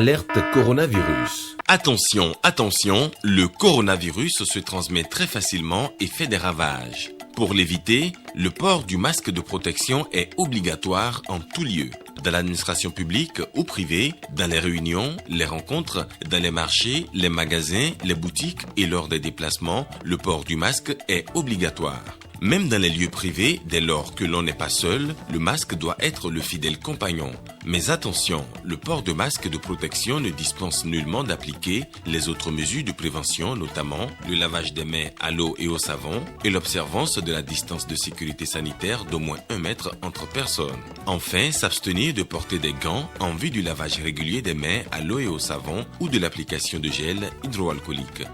Alerte coronavirus. Attention, attention, le coronavirus se transmet très facilement et fait des ravages. Pour l'éviter, le port du masque de protection est obligatoire en tout lieu. Dans l'administration publique ou privée, dans les réunions, les rencontres, dans les marchés, les magasins, les boutiques et lors des déplacements, le port du masque est obligatoire. Même dans les lieux privés, dès lors que l'on n'est pas seul, le masque doit être le fidèle compagnon. Mais attention, le port de masque de protection ne dispense nullement d'appliquer les autres mesures de prévention, notamment le lavage des mains à l'eau et au savon et l'observance de la distance de sécurité sanitaire d'au moins 1 mètre entre personnes. Enfin, s'abstenir de porter des gants en vue du lavage régulier des mains à l'eau et au savon ou de l'application de gel hydroalcoolique.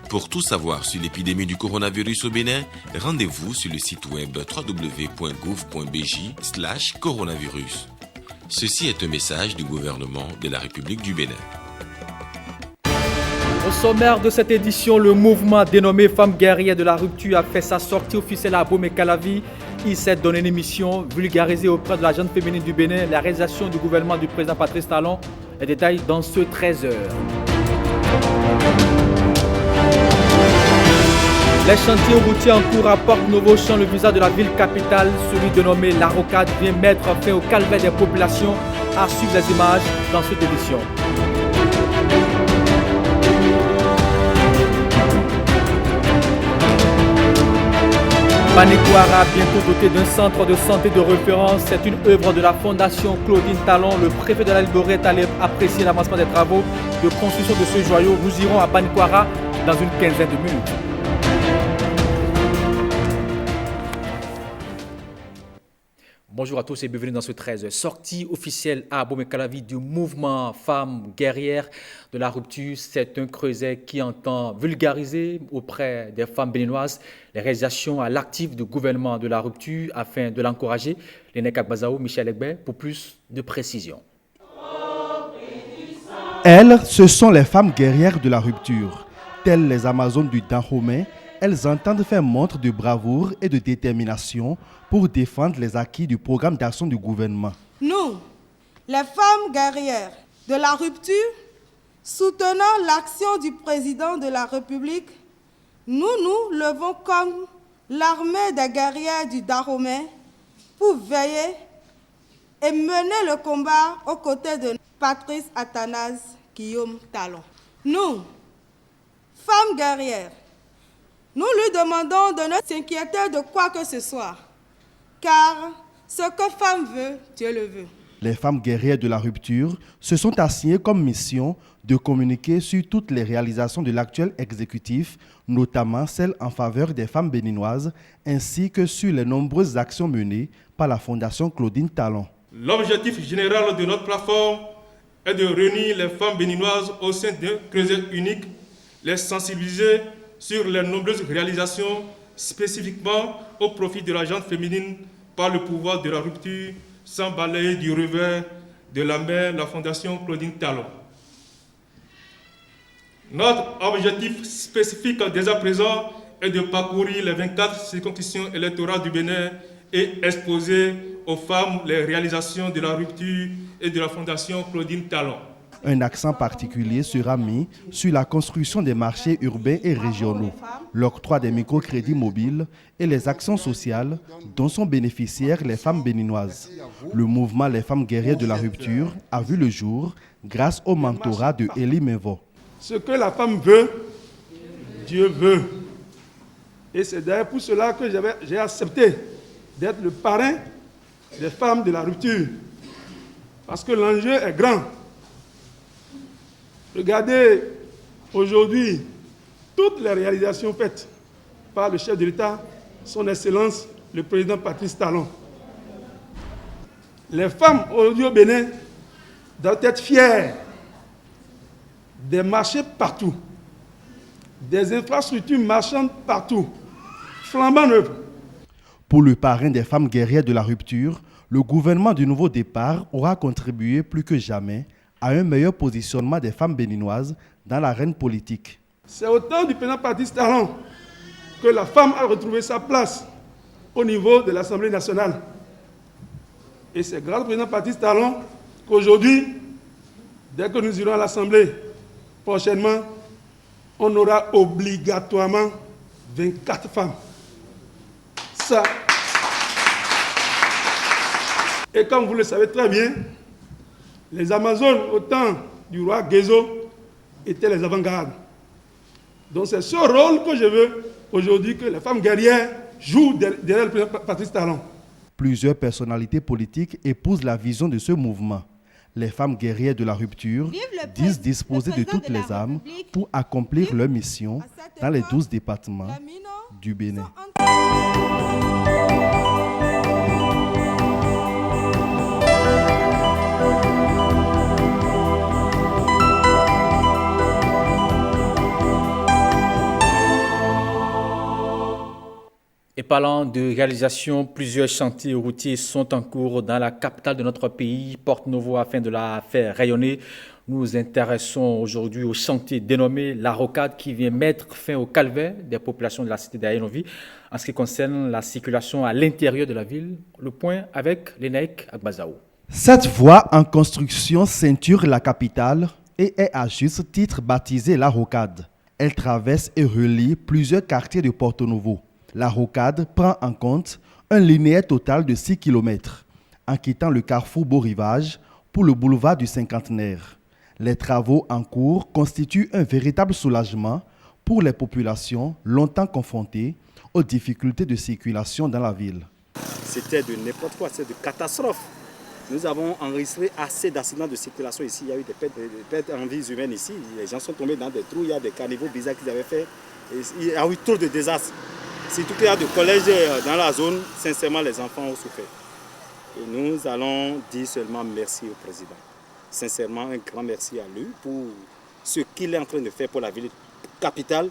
Pour tout savoir sur l'épidémie du coronavirus au Bénin, rendez-vous sur le site web www.gouv.bj/coronavirus. Ceci est un message du gouvernement de la République du Bénin. Au sommaire de cette édition, le mouvement dénommé Femmes guerrières de la rupture a fait sa sortie officielle à Abomey-Calavi. Il s'est donné une émission vulgarisée auprès de la gente féminine du Bénin, la réalisation du gouvernement du président Patrice Talon. Les détails dans ce 13h. Les chantiers routiers en cours à Porte-Novo Champ, le visage de la ville capitale, celui dénommé La Rocade, vient mettre fin au calvaire des populations. À suivre les images dans cette édition. Banikwara, bientôt doté d'un centre de santé de référence, c'est une œuvre de la Fondation Claudine Talon. Le préfet de la Librairie est allé apprécier l'avancement des travaux de construction de ce joyau. Nous irons à Banikwara dans une quinzaine de minutes. Bonjour à tous et bienvenue dans ce 13. Sortie officielle à Abomey-Calavi du mouvement Femmes guerrières de la rupture. C'est un creuset qui entend vulgariser auprès des femmes béninoises les réalisations à l'actif du gouvernement de la rupture afin de l'encourager. Léneka Bazao, Michel Egbe, pour plus de précision. Elles, ce sont les femmes guerrières de la rupture. Telles les Amazones du Dahomey, elles entendent faire montre de bravoure et de détermination pour défendre les acquis du programme d'action du gouvernement. Nous, les femmes guerrières de la rupture, soutenant l'action du président de la République, nous nous levons comme l'armée des guerrières du Dahomey pour veiller et mener le combat aux côtés de Patrice Athanase Guillaume Talon. Nous, femmes guerrières, nous lui demandons de ne s'inquiéter de quoi que ce soit, car ce que femme veut, Dieu le veut. Les femmes guerrières de la rupture se sont assignées comme mission de communiquer sur toutes les réalisations de l'actuel exécutif, notamment celles en faveur des femmes béninoises, ainsi que sur les nombreuses actions menées par la Fondation Claudine Talon. L'objectif général de notre plateforme est de réunir les femmes béninoises au sein d'un creuset unique, les sensibiliser sur les nombreuses réalisations spécifiquement au profit de la gente féminine par le pouvoir de la rupture, sans balayer du revers de la main la Fondation Claudine Talon. Notre objectif spécifique dès à présent est de parcourir les 24 circonscriptions électorales du Bénin et exposer aux femmes les réalisations de la rupture et de la Fondation Claudine Talon. Un accent particulier sera mis sur la construction des marchés urbains et régionaux, l'octroi des microcrédits mobiles et les actions sociales dont sont bénéficiaires les femmes béninoises. Le mouvement Les Femmes guerrières de la rupture a vu le jour grâce au mentorat de Elie Mevo. Ce que la femme veut, Dieu veut. Et c'est d'ailleurs pour cela que j'ai accepté d'être le parrain des femmes de la rupture. Parce que l'enjeu est grand. Regardez aujourd'hui toutes les réalisations faites par le chef de l'État, son Excellence, le président Patrice Talon. Les femmes aujourd'hui au Bénin doivent être fières des marchés partout, des infrastructures marchandes partout, flambant neuves. Pour le parrain des femmes guerrières de la rupture, le gouvernement du nouveau départ aura contribué plus que jamais à un meilleur positionnement des femmes béninoises dans l'arène politique. C'est au temps du président Patrice Talon que la femme a retrouvé sa place au niveau de l'Assemblée nationale. Et c'est grâce au président Patrice Talon qu'aujourd'hui, Dès que nous irons à l'Assemblée, prochainement, on aura obligatoirement 24 femmes. Ça. Et comme vous le savez très bien, les Amazones, au temps du roi Gezo, étaient les avant-gardes. Donc c'est ce rôle que je veux aujourd'hui que les femmes guerrières jouent derrière le président Patrice Talon. Plusieurs personnalités politiques épousent la vision de ce mouvement. Les femmes guerrières de la rupture disent disposer de toutes les armes pour accomplir leur mission dans les 12 départements du Bénin. Et parlant de réalisation, plusieurs chantiers routiers sont en cours dans la capitale de notre pays, Porto Novo, afin de la faire rayonner. Nous nous intéressons aujourd'hui au chantier dénommé La Rocade qui vient mettre fin au calvaire des populations de la cité d'Ayanovi en ce qui concerne la circulation à l'intérieur de la ville. Le point avec Lénaïk Agbazaou. Cette voie en construction ceinture la capitale et est à juste titre baptisée La Rocade. Elle traverse et relie plusieurs quartiers de Porto Novo. La Rocade prend en compte un linéaire total de 6 km, en quittant le carrefour Beau-Rivage pour le boulevard du Cinquantenaire. Les travaux en cours constituent un véritable soulagement pour les populations longtemps confrontées aux difficultés de circulation dans la ville. C'était de n'importe quoi, c'était de catastrophe. Nous avons enregistré assez d'accidents de circulation ici. Il y a eu des pertes en vies humaines ici. Les gens sont tombés dans des trous, il y a des caniveaux bizarres qu'ils avaient fait. Il y a eu trop de désastres. Surtout qu'il y a des collèges dans la zone, sincèrement, les enfants ont souffert. Et nous allons dire seulement merci au président. Sincèrement, un grand merci à lui pour ce qu'il est en train de faire pour la ville capitale.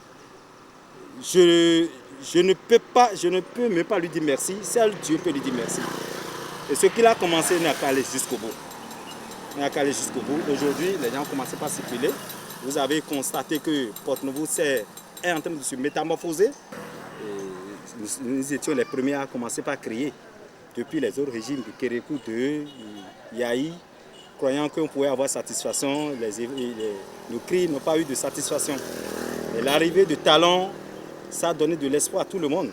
Je ne peux même pas lui dire merci. Seul Dieu peut lui dire merci. Et ce qu'il a commencé n'a qu'à aller jusqu'au bout. Aujourd'hui, les gens ont commencé par circuler. Vous avez constaté que Porto Novo est en train de se métamorphoser. Nous étions les premiers à commencer par crier. Depuis les autres régimes de Kérékou, de Yaï, croyant qu'on pouvait avoir satisfaction, nos cris n'ont pas eu de satisfaction. Et l'arrivée de Talon, ça a donné de l'espoir à tout le monde.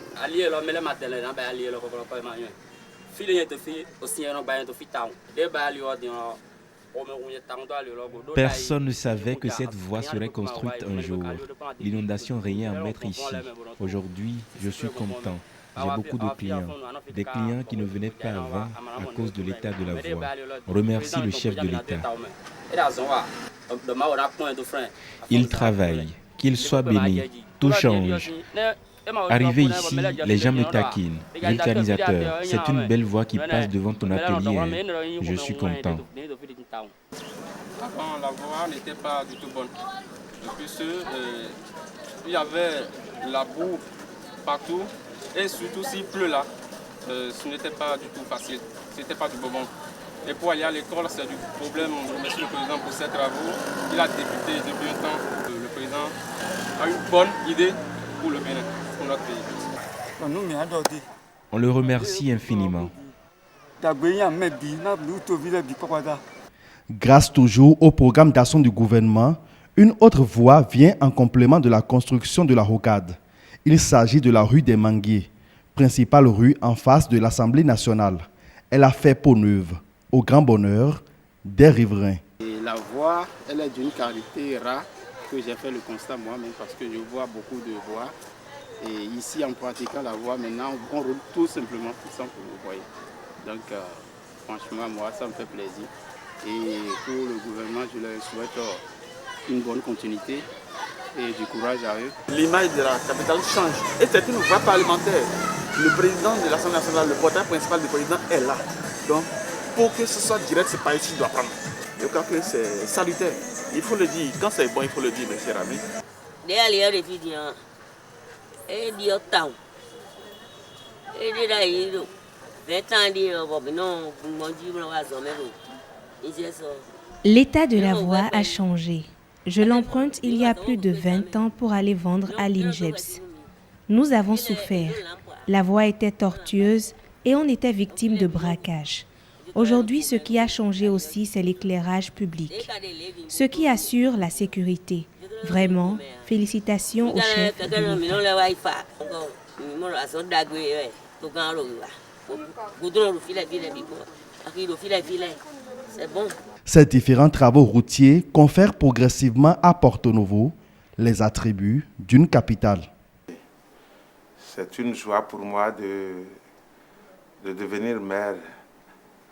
Personne ne savait que cette voie serait construite un jour. L'inondation régnait à mettre ici. Aujourd'hui, je suis content. J'ai beaucoup de clients. Des clients qui ne venaient pas avant à cause de l'état de la voie. On remercie le chef de l'État. Il travaille. Qu'il soit béni. Tout change. Arrivé ici, les gens me taquinent. Vulcanisateur, c'est une belle voie qui passe devant ton atelier. Je suis content. Avant, la voie n'était pas du tout bonne. De plus, il y avait la boue partout. Et surtout s'il pleut là, ce n'était pas du tout facile. Ce n'était pas du bonbon. Et pour aller à l'école, c'est du problème. Je remercie le président pour ses travaux. Il a débuté depuis un temps. Le président a une bonne idée pour le Bénin, pour notre pays. On le remercie infiniment. Grâce toujours au programme d'action du gouvernement, une autre voie vient en complément de la construction de la Rocade. Il s'agit de la rue des Manguiers, principale rue en face de l'Assemblée nationale. Elle a fait peau neuve, au grand bonheur des riverains. Et la voie, elle est d'une qualité rare que j'ai fait le constat moi-même parce que je vois beaucoup de voies. Et ici, en pratiquant la voie, maintenant, on roule tout simplement sans que vous voyez. Donc, franchement, moi, ça me fait plaisir. Et pour le gouvernement, je leur souhaite une bonne continuité et du courage à eux. L'image de la capitale change et c'est une voie parlementaire. Le président de l'Assemblée nationale, le porteur principal du président est là. Donc, pour que ce soit direct, c'est pas ici qu'il doit prendre. Je crois que c'est salutaire. Il faut le dire. Quand c'est bon, il faut le dire, mes chers amis. L'état de la voie a changé. Je l'emprunte il y a plus de 20 ans pour aller vendre à l'INGEPS. Nous avons souffert. La voie était tortueuse et on était victime de braquage. Aujourd'hui, ce qui a changé aussi, c'est l'éclairage public, ce qui assure la sécurité. Vraiment, félicitations au chef de l'État. Ces différents travaux routiers confèrent progressivement à Porto Novo les attributs d'une capitale. C'est une joie pour moi de devenir maire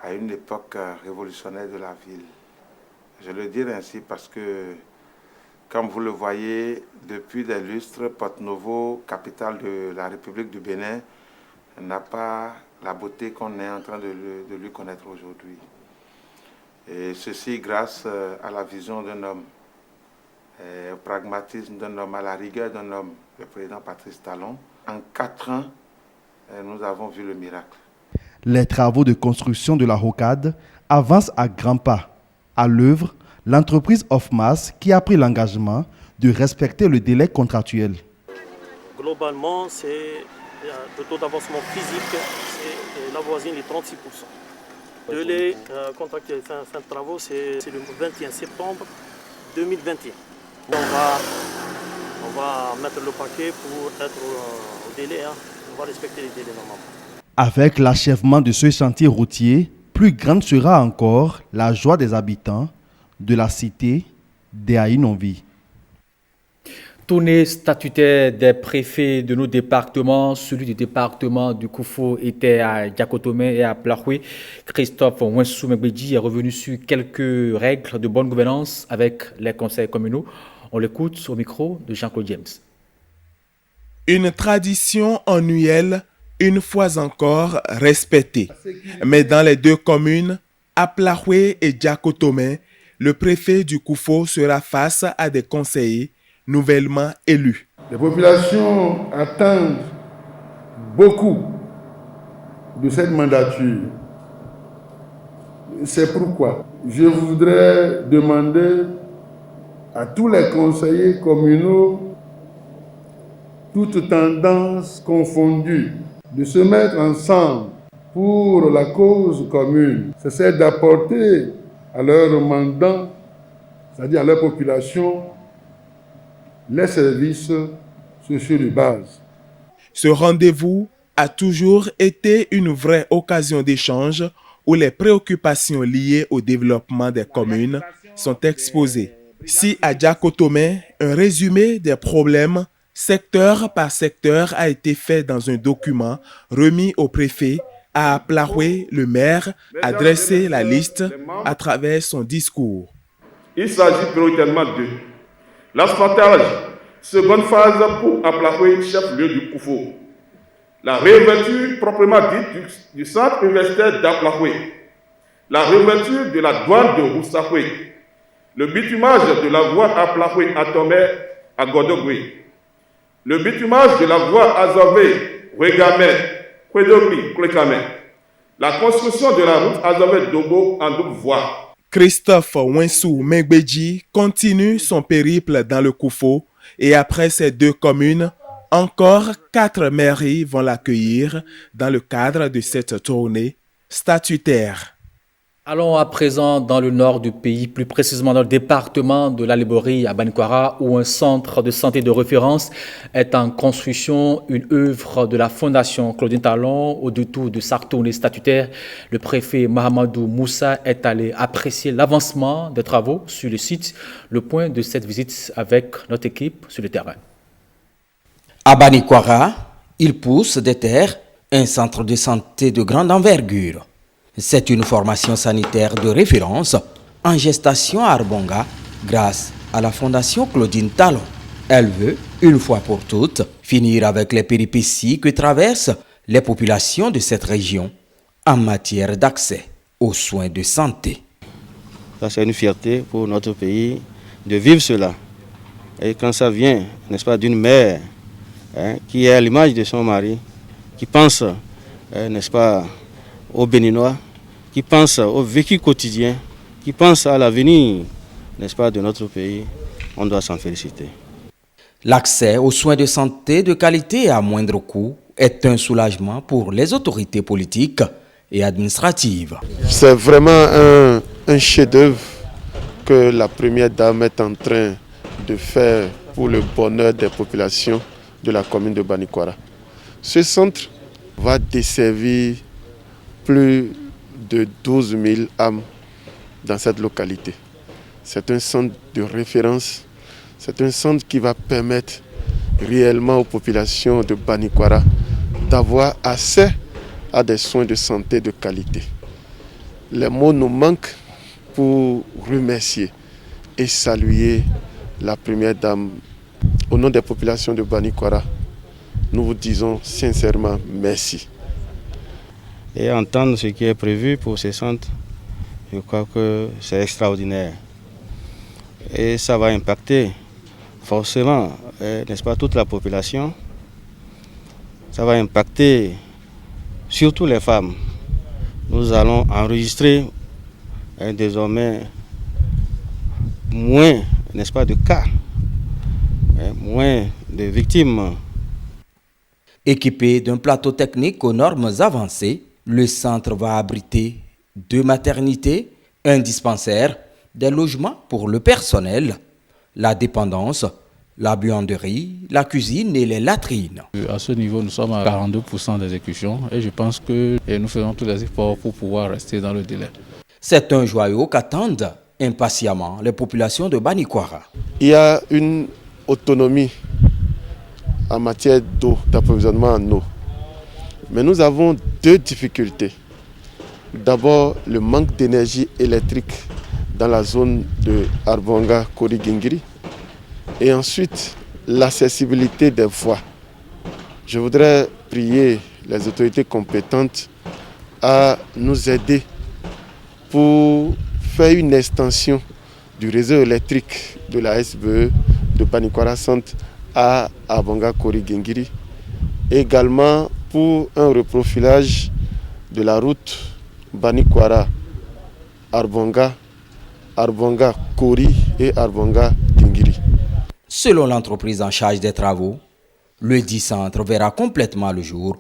à une époque révolutionnaire de la ville. Je le dis ainsi parce que, comme vous le voyez, depuis des lustres, Porto Novo, capitale de la République du Bénin, n'a pas la beauté qu'on est en train de lui connaître aujourd'hui. Et ceci grâce à la vision d'un homme, au pragmatisme d'un homme, à la rigueur d'un homme, le président Patrice Talon. En 4 ans, nous avons vu le miracle. Les travaux de construction de la rocade avancent à grands pas. À l'œuvre, l'entreprise Ofmas qui a pris l'engagement de respecter le délai contractuel. Globalement, le taux d'avancement physique, c'est la voisine les 36%. Le délai contractuel fin de travaux, c'est le 21 septembre 2021. On va mettre le paquet pour être au délai. On va respecter les délais normalement. Avec l'achèvement de ce chantier routier, plus grande sera encore la joie des habitants de la cité d'Aïnovie. Tournée statutaire des préfets de nos départements, celui du département du Koufo était à Diakotomé et à Plahoué. Christophe Ouensou-Megbedji est revenu sur quelques règles de bonne gouvernance avec les conseils communaux. On l'écoute au micro de Jean-Claude James. Une tradition annuelle, une fois encore respectée. Mais dans les deux communes, à Plahoué et Diakotomé, le préfet du Koufo sera face à des conseillers nouvellement élus. Les populations attendent beaucoup de cette mandature. C'est pourquoi je voudrais demander à tous les conseillers communaux, toutes tendances confondues, de se mettre ensemble pour la cause commune. C'est d'apporter à leurs mandants, c'est-à-dire à leur population, les services sociaux de base. Ce rendez-vous a toujours été une vraie occasion d'échange où les préoccupations liées au développement des communes sont exposées. Si à Diakotomé, un résumé des problèmes secteur par secteur a été fait dans un document remis au préfet, à Plahoué, le maire a dressé la liste à travers son discours. Il s'agit prioritairement de l'asphaltage, seconde phase pour Plahoué, chef-lieu du Koufo. La réouverture proprement dite du centre universitaire d'Aplahoué. La réouverture de la douane de Roussahoué. Le bitumage de la voie Aplahoué à Tomé à Godogoué. Le bitumage de la voie Azové, Ouégamé, Kouédopi, Koulékamé. La construction de la route Azové-Dobo en double voie. Christophe Ouensou-Megbedji continue son périple dans le Koufo et après ces deux communes, encore 4 mairies vont l'accueillir dans le cadre de cette tournée statutaire. Allons à présent dans le nord du pays, plus précisément dans le département de l'Alébori à Banikwara, où un centre de santé de référence est en construction, une œuvre de la Fondation Claudine Talon au détour de sa tournée statutaire. Le préfet Mahamadou Moussa est allé apprécier l'avancement des travaux sur le site. Le point de cette visite avec notre équipe sur le terrain. À Banikwara, il pousse des terres un centre de santé de grande envergure. C'est une formation sanitaire de référence en gestation à Arbonga grâce à la Fondation Claudine Talon. Elle veut, une fois pour toutes, finir avec les péripéties que traversent les populations de cette région en matière d'accès aux soins de santé. Ça, c'est une fierté pour notre pays de vivre cela. Et quand ça vient, n'est-ce pas, d'une mère qui est à l'image de son mari, qui pense, n'est-ce pas, aux Béninois, qui pense au vécu quotidien, qui pense à l'avenir, n'est-ce pas, de notre pays, on doit s'en féliciter. L'accès aux soins de santé de qualité à moindre coût est un soulagement pour les autorités politiques et administrative. C'est vraiment un chef-d'œuvre que la première dame est en train de faire pour le bonheur des populations de la commune de Banikwara. Ce centre va desservir plus de 12 000 âmes dans cette localité. C'est un centre de référence, c'est un centre qui va permettre réellement aux populations de Banikwara d'avoir accès à des soins de santé de qualité. Les mots nous manquent pour remercier et saluer la première dame. Au nom des populations de Banikwara, nous vous disons sincèrement merci. Et entendre ce qui est prévu pour ces centres, je crois que c'est extraordinaire. Et ça va impacter forcément, n'est-ce pas, toute la population. Ça va impacter surtout les femmes. Nous allons enregistrer désormais moins, n'est-ce pas, de cas, moins de victimes. Équipé d'un plateau technique aux normes avancées, le centre va abriter 2 maternités, un dispensaire, des logements pour le personnel, la dépendance, la buanderie, la cuisine et les latrines. À ce niveau, nous sommes à 42% d'exécution et je pense que nous faisons tous les efforts pour pouvoir rester dans le délai. C'est un joyau qu'attendent impatiemment les populations de Banikwara. Il y a une autonomie en matière d'eau, d'approvisionnement en eau. Mais nous avons 2 difficultés. D'abord, le manque d'énergie électrique dans la zone de Arbonga, Kori-Gingiri. Et ensuite, l'accessibilité des voies. Je voudrais prier les autorités compétentes à nous aider pour faire une extension du réseau électrique de la SBE de Banikwara Centre à Arbonga, Kori-Gingiri. Également pour un reprofilage de la route Banikwara, Arbonga, Arbonga, Kori et Arbonga, Gingiri. Selon l'entreprise en charge des travaux, le dit centre verra complètement le jour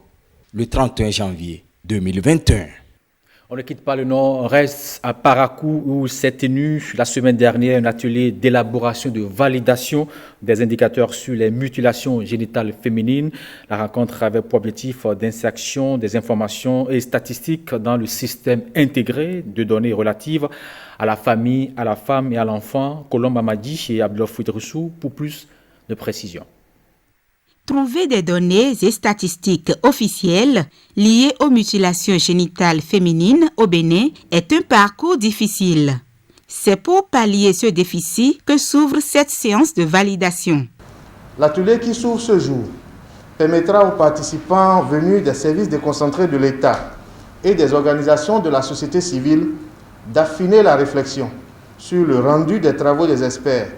le 31 janvier 2021. On ne quitte pas le nord, on reste à Parakou où s'est tenu la semaine dernière un atelier d'élaboration de validation des indicateurs sur les mutilations génitales féminines. La rencontre avait pour objectif d'insertion des informations et statistiques dans le système intégré de données relatives à la famille, à la femme et à l'enfant. Colombe Amadi et Abdel Fouidroussou pour plus de précisions. Trouver des données et statistiques officielles liées aux mutilations génitales féminines au Bénin est un parcours difficile. C'est pour pallier ce déficit que s'ouvre cette séance de validation. L'atelier qui s'ouvre ce jour permettra aux participants venus des services déconcentrés de l'État et des organisations de la société civile d'affiner la réflexion sur le rendu des travaux des experts,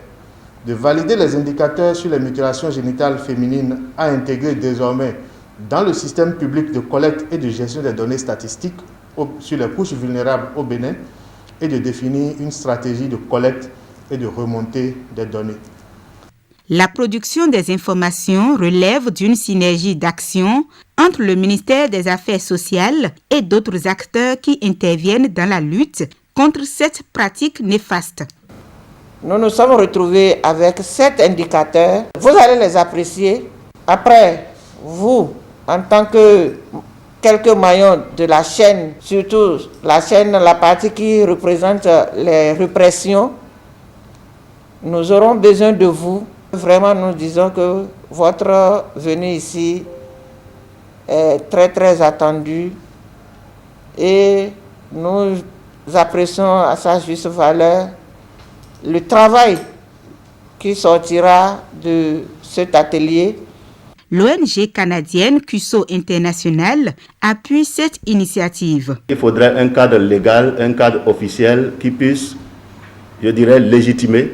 de valider les indicateurs sur les mutilations génitales féminines à intégrer désormais dans le système public de collecte et de gestion des données statistiques sur les couches vulnérables au Bénin et de définir une stratégie de collecte et de remontée des données. La production des informations relève d'une synergie d'action entre le ministère des Affaires sociales et d'autres acteurs qui interviennent dans la lutte contre cette pratique néfaste. Nous nous sommes retrouvés avec 7 indicateurs. Vous allez les apprécier. Après, vous, en tant que quelques maillons de la chaîne, surtout la partie qui représente les répressions, nous aurons besoin de vous. Vraiment, nous disons que votre venue ici est très très attendue et nous apprécions à sa juste valeur le travail qui sortira de cet atelier. L'ONG canadienne CUSO International appuie cette initiative. Il faudrait un cadre légal, un cadre officiel qui puisse, je dirais, légitimer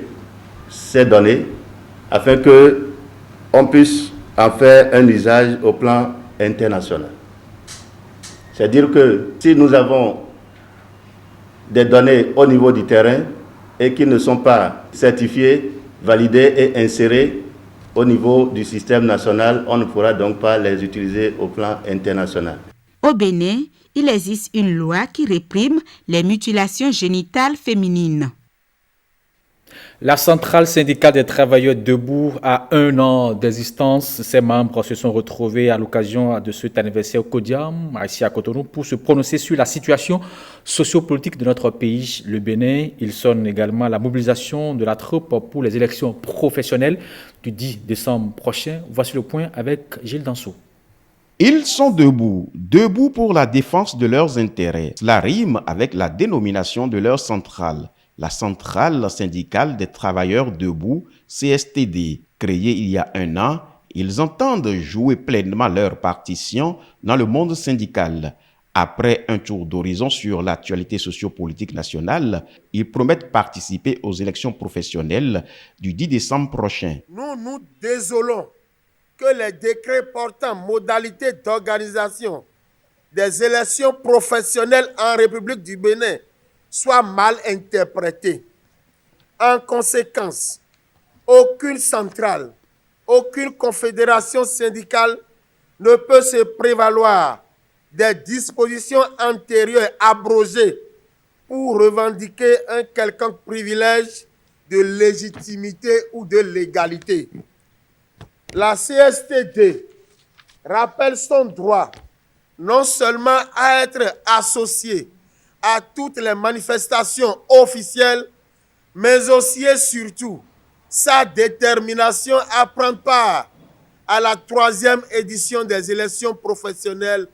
ces données afin qu'on puisse en faire un usage au plan international. C'est-à-dire que si nous avons des données au niveau du terrain, et qui ne sont pas certifiés, validés et insérés au niveau du système national, on ne pourra donc pas les utiliser au plan international. Au Bénin, il existe une loi qui réprime les mutilations génitales féminines. La centrale syndicale des travailleurs debout a 1 an d'existence. Ses membres se sont retrouvés à l'occasion de cet anniversaire au Kodiam, ici à Cotonou, pour se prononcer sur la situation sociopolitique de notre pays, le Bénin. Ils sonnent également la mobilisation de la troupe pour les élections professionnelles du 10 décembre prochain. Voici le point avec Gilles Dansou. Ils sont debout, debout pour la défense de leurs intérêts. Cela rime avec la dénomination de leur centrale. La centrale syndicale des travailleurs debout, CSTD, créée il y a 1 an, ils entendent jouer pleinement leur partition dans le monde syndical. Après un tour d'horizon sur l'actualité sociopolitique nationale, ils promettent participer aux élections professionnelles du 10 décembre prochain. Nous nous désolons que les décrets portant modalités d'organisation des élections professionnelles en République du Bénin soit mal interprété. En conséquence, aucune centrale, aucune confédération syndicale ne peut se prévaloir des dispositions antérieures abrogées pour revendiquer un quelconque privilège de légitimité ou de légalité. La CSTD rappelle son droit non seulement à être associée à toutes les manifestations officielles, mais aussi et surtout sa détermination à prendre part à la 3e édition des élections professionnelles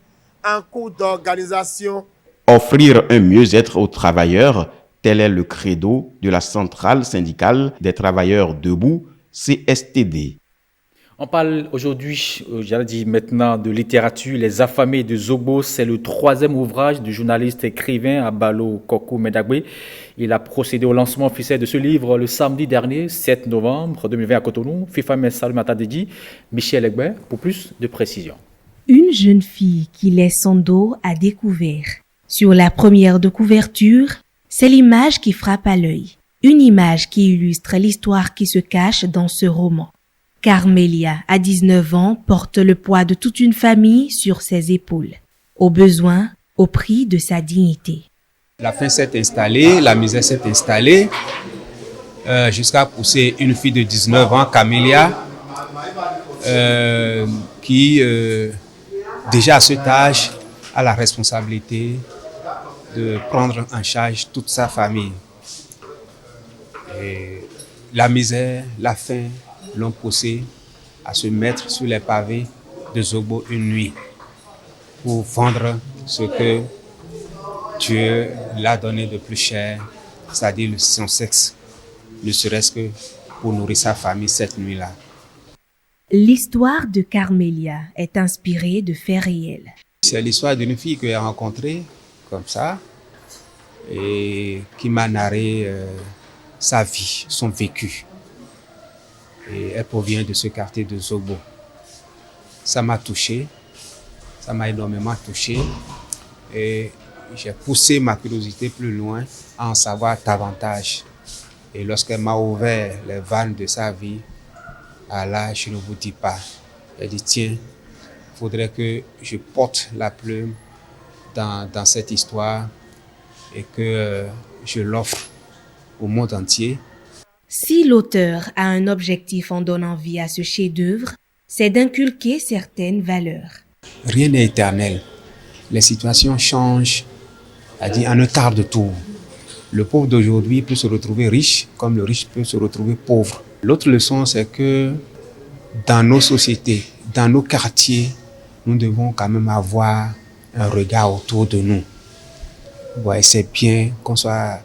en cours d'organisation. Offrir un mieux-être aux travailleurs, tel est le credo de la centrale syndicale des travailleurs debout, CSTD. On parle aujourd'hui, j'allais dire maintenant, de littérature. Les affamés de Zogbo, c'est le 3e ouvrage du journaliste écrivain Abalo Kokou Medagbe. Il a procédé au lancement officiel de ce livre le samedi dernier, 7 novembre 2020 à Cotonou. FIFA Messal Matadedi, Michel Egbert, pour plus de précisions. Une jeune fille qui laisse son dos à découvert. Sur la première de couverture, c'est l'image qui frappe à l'œil. Une image qui illustre l'histoire qui se cache dans ce roman. Carmélia, à 19 ans, porte le poids de toute une famille sur ses épaules, au besoin, au prix de sa dignité. La faim s'est installée, la misère s'est installée, jusqu'à pousser une fille de 19 ans, Carmélia, qui, déjà à cet âge, a la responsabilité de prendre en charge toute sa famille. Et la misère, la faim, l'ont poussé à se mettre sur les pavés de Zogbo une nuit pour vendre ce que Dieu l'a donné de plus cher, c'est-à-dire son sexe, ne serait-ce que pour nourrir sa famille cette nuit-là. L'histoire de Carmélia est inspirée de faits réels. C'est l'histoire d'une fille que j'ai rencontrée comme ça et qui m'a narré sa vie, son vécu. Et elle provient de ce quartier de Zogbo. Ça m'a touché, ça m'a énormément touché et j'ai poussé ma curiosité plus loin à en savoir davantage. Et lorsqu'elle m'a ouvert les vannes de sa vie, à là, je ne vous dis pas. Elle dit, tiens, il faudrait que je porte la plume dans cette histoire et que je l'offre au monde entier. Si l'auteur a un objectif en donnant vie à ce chef-d'œuvre, c'est d'inculquer certaines valeurs. Rien n'est éternel. Les situations changent, c'est-à-dire en un quart de tour. Le pauvre d'aujourd'hui peut se retrouver riche, comme le riche peut se retrouver pauvre. L'autre leçon, c'est que dans nos sociétés, dans nos quartiers, nous devons quand même avoir un regard autour de nous. Ouais, c'est bien qu'on soit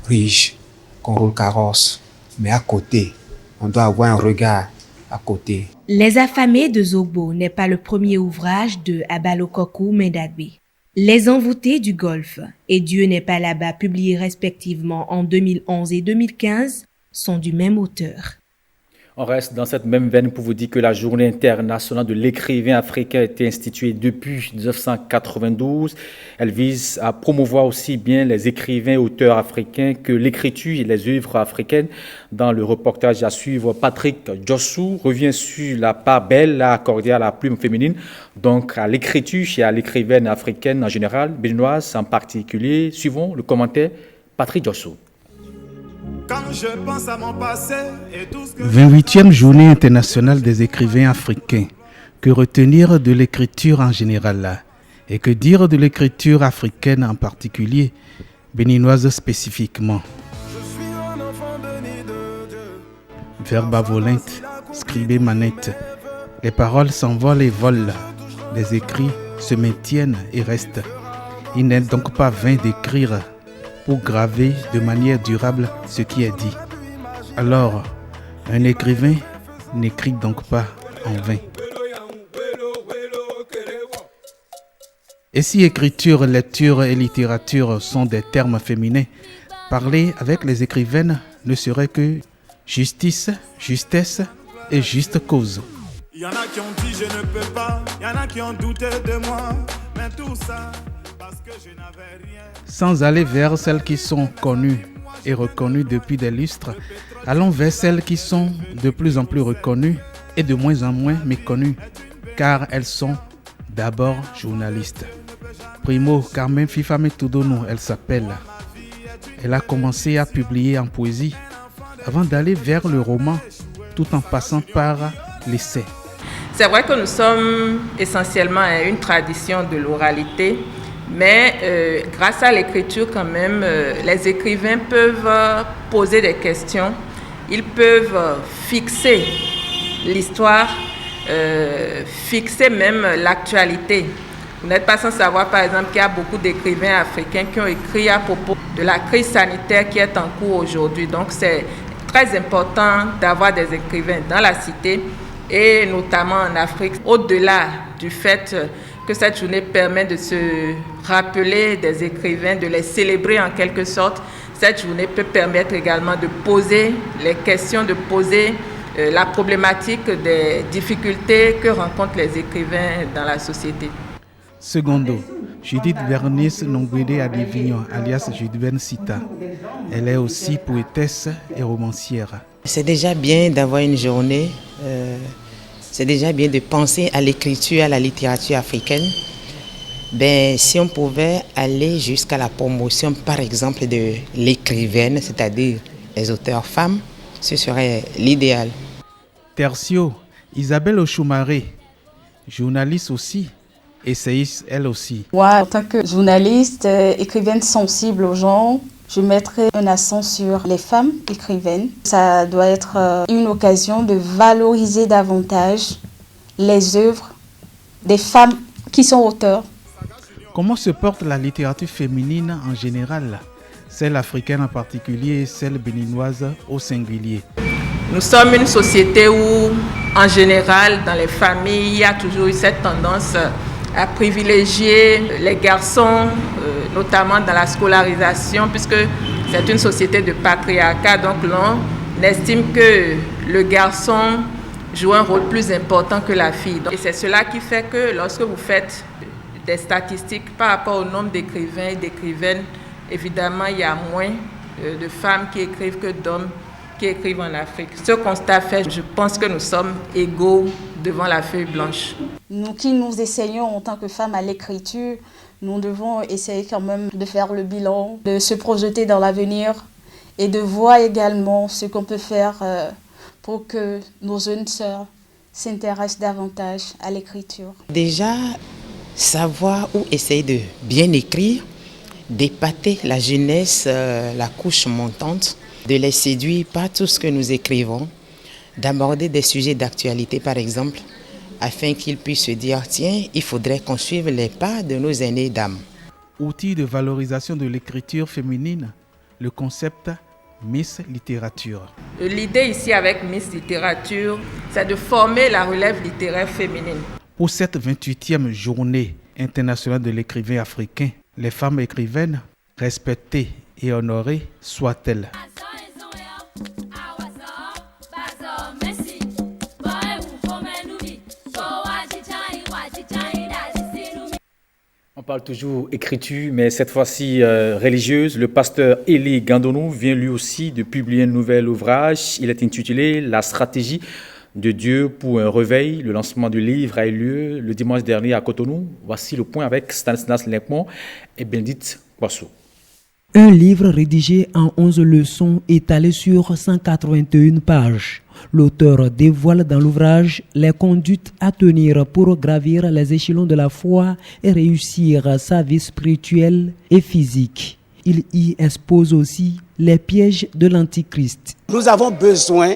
riche, qu'on roule carrosse. Mais à côté, on doit avoir un regard à côté. Les affamés de Zogbo n'est pas le premier ouvrage de Abalo Kokou Medagbe. Les envoûtés du Golfe et Dieu n'est pas là-bas, publiés respectivement en 2011 et 2015, sont du même auteur. On reste dans cette même veine pour vous dire que la Journée internationale de l'écrivain africain a été instituée depuis 1992. Elle vise à promouvoir aussi bien les écrivains et auteurs africains que l'écriture et les œuvres africaines. Dans le reportage à suivre, Patrick Djossou revient sur la part belle accordée à la plume féminine, donc à l'écriture et à l'écrivaine africaine en général, béninoise en particulier. Suivons le commentaire Patrick Djossou. Quand je pense à mon passé et tout ce que 28e journée internationale des écrivains africains. Que retenir de l'écriture en général et que dire de l'écriture africaine en particulier, béninoise spécifiquement? Verba volente, scribé manette. Les paroles s'envolent et volent. Les écrits se maintiennent et restent. Il n'est donc pas vain d'écrire pour graver de manière durable ce qui est dit. Alors, un écrivain n'écrit donc pas en vain. Et si écriture, lecture et littérature sont des termes féminins, parler avec les écrivaines ne serait que justice, justesse et juste cause. il y en a qui ont dit je ne peux pas, il y en a qui ont douté de moi, mais tout ça parce que je n'avais rien. Sans aller vers celles qui sont connues et reconnues depuis des lustres, allons vers celles qui sont de plus en plus reconnues et de moins en moins méconnues, car elles sont d'abord journalistes. Primo Carmen Fifame Toudonou, elle s'appelle. Elle a commencé à publier en poésie avant d'aller vers le roman, tout en passant par l'essai. C'est vrai que nous sommes essentiellement à une tradition de l'oralité, mais grâce à l'écriture quand même, les écrivains peuvent poser des questions, ils peuvent fixer l'histoire, fixer même l'actualité. Vous n'êtes pas sans savoir par exemple qu'il y a beaucoup d'écrivains africains qui ont écrit à propos de la crise sanitaire qui est en cours aujourd'hui. Donc c'est très important d'avoir des écrivains dans la cité et notamment en Afrique. Au-delà du fait que cette journée permet de se rappeler des écrivains, de les célébrer en quelque sorte, cette journée peut permettre également de poser les questions, de poser la problématique des difficultés que rencontrent les écrivains dans la société. Secondo, Judith Bernice Nongwede Adivignon, alias Judven Sita. Elle est aussi poétesse et romancière. C'est déjà bien d'avoir une journée, c'est déjà bien de penser à l'écriture, à la littérature africaine. Si on pouvait aller jusqu'à la promotion, par exemple, de l'écrivaine, c'est-à-dire les auteurs femmes, ce serait l'idéal. Tertio, Isabelle Ochoumaré, journaliste aussi. Essayiste elle aussi. Moi, en tant que journaliste, écrivaine sensible aux gens, je mettrai un accent sur les femmes écrivaines. Ça doit être une occasion de valoriser davantage les œuvres des femmes qui sont auteurs. Comment se porte la littérature féminine en général, celle africaine en particulier et celle béninoise au singulier? Nous sommes une société où, en général, dans les familles, il y a toujours eu cette tendance à privilégier les garçons, notamment dans la scolarisation, puisque c'est une société de patriarcat. Donc l'on estime que le garçon joue un rôle plus important que la fille. Et c'est cela qui fait que lorsque vous faites des statistiques par rapport au nombre d'écrivains et d'écrivaines, évidemment, il y a moins de femmes qui écrivent que d'hommes qui écrivent en Afrique. Ce constat fait, je pense que nous sommes égaux devant la feuille blanche. Nous qui nous essayons en tant que femmes à l'écriture, nous devons essayer quand même de faire le bilan, de se projeter dans l'avenir et de voir également ce qu'on peut faire pour que nos jeunes sœurs s'intéressent davantage à l'écriture. Déjà, savoir ou essayer de bien écrire, d'épater la jeunesse, la couche montante, de les séduire par tout ce que nous écrivons, d'aborder des sujets d'actualité par exemple, afin qu'ils puissent se dire « Tiens, il faudrait qu'on suive les pas de nos aînés dames ». Outil de valorisation de l'écriture féminine, le concept Miss Littérature. L'idée ici avec Miss Littérature, c'est de former la relève littéraire féminine. Pour cette 28e journée internationale de l'écrivain africain, les femmes écrivaines, respectées et honorées soient-elles. Messi. On parle toujours écriture, mais cette fois-ci religieuse. Le pasteur Eli Gandonou vient lui aussi de publier un nouvel ouvrage. Il est intitulé « La stratégie de Dieu pour un réveil ». Le lancement du livre a eu lieu le dimanche dernier à Cotonou. Voici le point avec Stanislas Limpmont et Bénédicte Poisson. Un livre rédigé en 11 leçons étalé sur 181 pages. L'auteur dévoile dans l'ouvrage les conduites à tenir pour gravir les échelons de la foi et réussir sa vie spirituelle et physique. Il y expose aussi les pièges de l'Antichrist. Nous avons besoin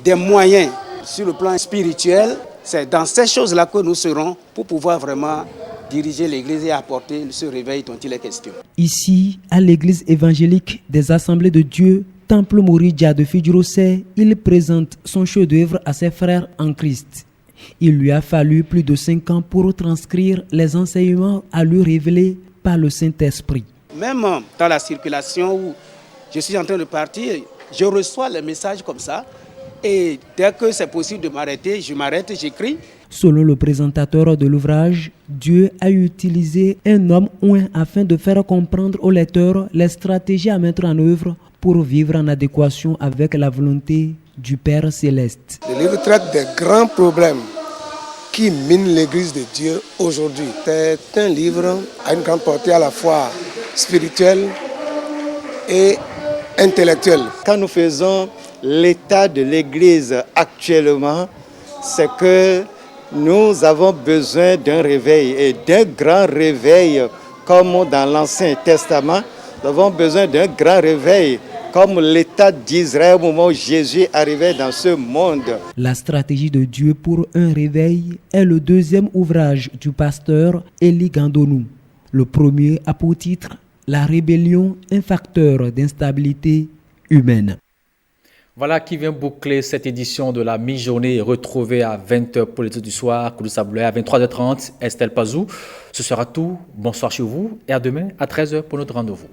des moyens sur le plan spirituel. C'est dans ces choses-là que nous serons pour pouvoir vraiment diriger l'Église et apporter ce réveil dont il est question. Ici, à l'Église évangélique des Assemblées de Dieu, Temple Moridia de Fidjurosé, il présente son chef-d'œuvre à ses frères en Christ. Il lui a fallu plus de 5 ans pour transcrire les enseignements à lui révélés par le Saint-Esprit. Même dans la circulation où je suis en train de partir, je reçois les messages comme ça. Et dès que c'est possible de m'arrêter, je m'arrête, j'écris. Selon le présentateur de l'ouvrage, Dieu a utilisé un homme oint afin de faire comprendre aux lecteurs les stratégies à mettre en œuvre pour vivre en adéquation avec la volonté du Père Céleste. Le livre traite des grands problèmes qui minent l'Église de Dieu aujourd'hui. C'est un livre à une grande portée à la fois spirituelle et intellectuelle. Quand nous faisons l'état de l'Église actuellement, c'est que nous avons besoin d'un réveil et d'un grand réveil comme dans l'Ancien Testament. Nous avons besoin d'un grand réveil comme l'État d'Israël au moment où Jésus arrivait dans ce monde. La stratégie de Dieu pour un réveil est le deuxième ouvrage du pasteur Eli Gandonou. Le premier a pour titre « La rébellion, un facteur d'instabilité humaine ». Voilà qui vient boucler cette édition de la mi-journée retrouvée à 20h pour les titres du soir, Koudou Saboulay à 23h30, Estelle Pazou. Ce sera tout. Bonsoir chez vous et à demain à 13h pour notre rendez-vous.